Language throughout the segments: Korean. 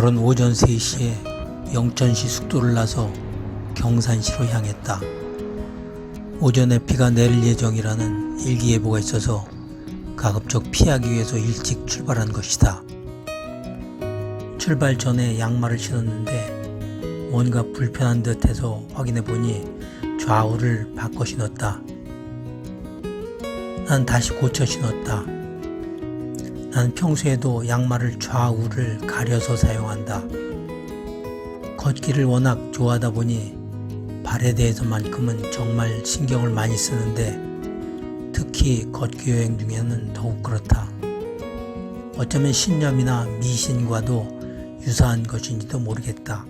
오늘은 오전 3시에 영천시 숙도를 나서 경산시로 향했다. 오전에 비가 내릴 예정이라는 일기예보가 있어서 가급적 피하기 위해서 일찍 출발한 것이다. 출발 전에 양말을 신었는데 뭔가 불편한 듯해서 확인해 보니 좌우를 바꿔 신었다. 난 다시 고쳐 신었다. 나는 평소에도 양말을 좌우를 가려서 사용한다. 걷기를 워낙 좋아하다 보니 발에 대해서만큼은 정말 신경을 많이 쓰는데 특히 걷기 여행 중에는 더욱 그렇다. 어쩌면 신념이나 미신과도 유사한 것인지도 모르겠다.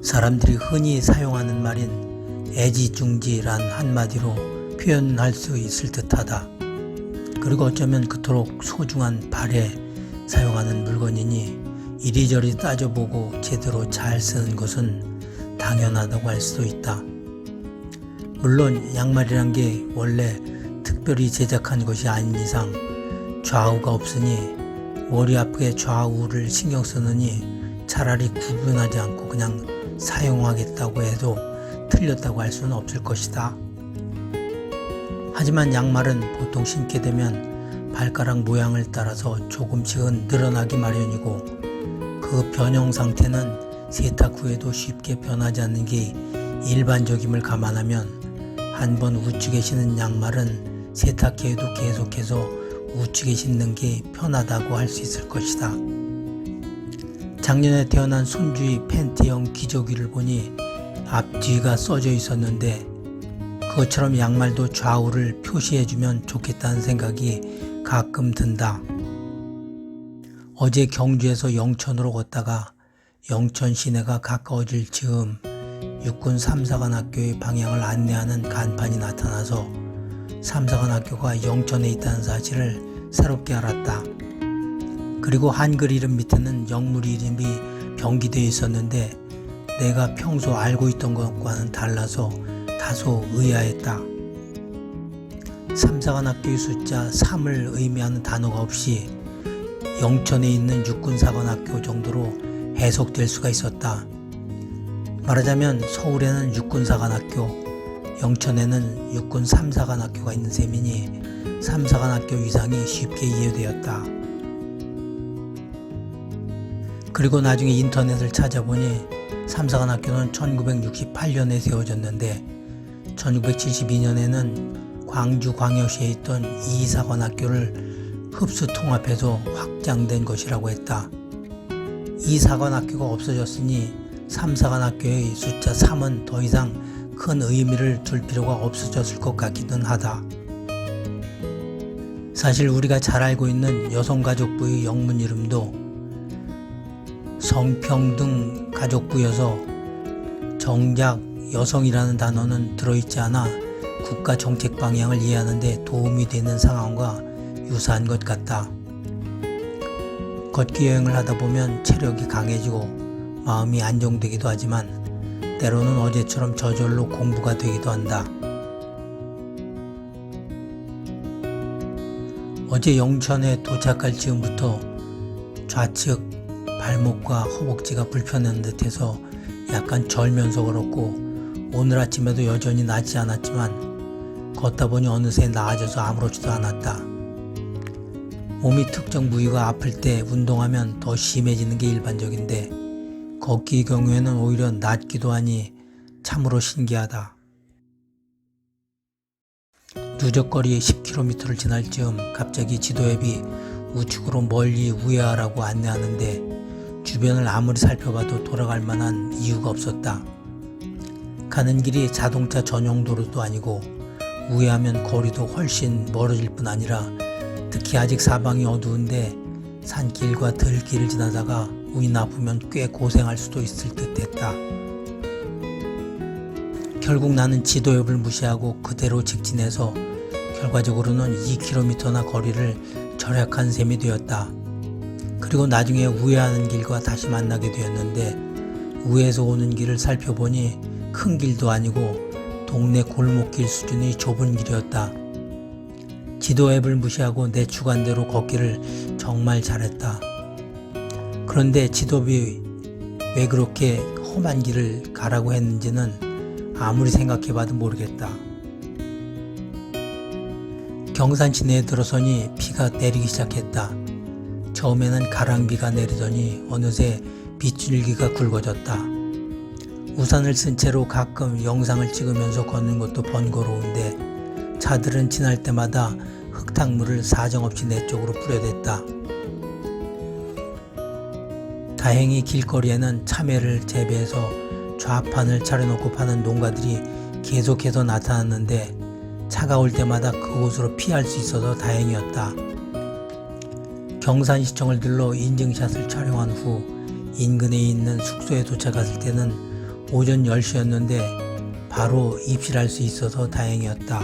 사람들이 흔히 사용하는 말인 애지중지란 한마디로 표현할 수 있을 듯하다. 그리고 어쩌면 그토록 소중한 발에 사용하는 물건이니 이리저리 따져보고 제대로 잘 쓰는 것은 당연하다고 할 수도 있다. 물론 양말이란 게 원래 특별히 제작한 것이 아닌 이상 좌우가 없으니 머리 아프게 좌우를 신경 쓰느니 차라리 구분하지 않고 그냥 사용하겠다고 해도 틀렸다고 할 수는 없을 것이다. 하지만 양말은 보통 신게 되면 발가락 모양을 따라서 조금씩은 늘어나기 마련이고 그 변형 상태는 세탁 후에도 쉽게 변하지 않는 게 일반적임을 감안하면 한번 우측에 신은 양말은 세탁기에도 계속해서 우측에 신는 게 편하다고 할 수 있을 것이다. 작년에 태어난 손주의 팬티형 기저귀를 보니 앞뒤가 써져 있었는데 그것처럼 양말도 좌우를 표시해주면 좋겠다는 생각이 가끔 든다. 어제 경주에서 영천으로 걷다가 영천 시내가 가까워질 즈음 육군 삼사관학교의 방향을 안내하는 간판이 나타나서 삼사관학교가 영천에 있다는 사실을 새롭게 알았다. 그리고 한글 이름 밑에는 영물 이름이 병기되어 있었는데 내가 평소 알고 있던 것과는 달라서 다소 의아했다. 삼사관학교의 숫자 3을 의미하는 단어가 없이 영천에 있는 육군사관학교 정도로 해석될 수가 있었다. 말하자면 서울에는 육군사관학교, 영천에는 육군 삼사관학교가 있는 셈이니 삼사관학교 위상이 쉽게 이해되었다. 그리고 나중에 인터넷을 찾아보니 삼사관학교는 1968년에 세워졌는데 1972년에는 광주광역시에 있던 이사관학교를 흡수 통합해서 확장된 것이라고 했다. 이사관학교가 없어졌으니 삼사관학교의 숫자 3은 더 이상 큰 의미를 둘 필요가 없어졌을 것 같기는 하다. 사실 우리가 잘 알고 있는 여성가족부의 영문 이름도 성평등 가족부여서 정작 여성이라는 단어는 들어있지 않아 국가 정책 방향을 이해하는 데 도움이 되는 상황과 유사한 것 같다. 걷기 여행을 하다 보면 체력이 강해지고 마음이 안정되기도 하지만 때로는 어제처럼 저절로 공부가 되기도 한다. 어제 영천에 도착할 즈음부터 좌측 발목과 허벅지가 불편한 듯해서 약간 절면서 걸었고 오늘 아침에도 여전히 낫지 않았지만 걷다 보니 어느새 나아져서 아무렇지도 않았다. 몸이 특정 부위가 아플 때 운동하면 더 심해지는 게 일반적인데 걷기의 경우에는 오히려 낫기도 하니 참으로 신기하다. 누적거리 10km를 지날 즈음 갑자기 지도 앱이 우측으로 멀리 우회하라고 안내하는데 주변을 아무리 살펴봐도 돌아갈 만한 이유가 없었다. 가는 길이 자동차 전용 도로도 아니고 우회하면 거리도 훨씬 멀어질 뿐 아니라 특히 아직 사방이 어두운데 산길과 들길을 지나다가 운이 나쁘면 꽤 고생할 수도 있을 듯 했다. 결국 나는 지도 앱을 무시하고 그대로 직진해서 결과적으로는 2km나 거리를 절약한 셈이 되었다. 그리고 나중에 우회하는 길과 다시 만나게 되었는데 우회에서 오는 길을 살펴보니 큰 길도 아니고 동네 골목길 수준의 좁은 길이었다. 지도 앱을 무시하고 내 주관대로 걷기를 정말 잘했다. 그런데 지도비 왜 그렇게 험한 길을 가라고 했는지는 아무리 생각해봐도 모르겠다. 경산 시내에 들어서니 비가 내리기 시작했다. 처음에는 가랑비가 내리더니 어느새 빗줄기가 굵어졌다. 우산을 쓴 채로 가끔 영상을 찍으면서 걷는 것도 번거로운데 차들은 지날 때마다 흙탕물을 사정없이 내 쪽으로 뿌려댔다. 다행히 길거리에는 참외를 재배해서 좌판을 차려놓고 파는 농가들이 계속해서 나타났는데 차가 올 때마다 그곳으로 피할 수 있어서 다행이었다. 경산시청을 들러 인증샷을 촬영한 후 인근에 있는 숙소에 도착했을 때는 오전 10시였는데 바로 입실할 수 있어서 다행이었다.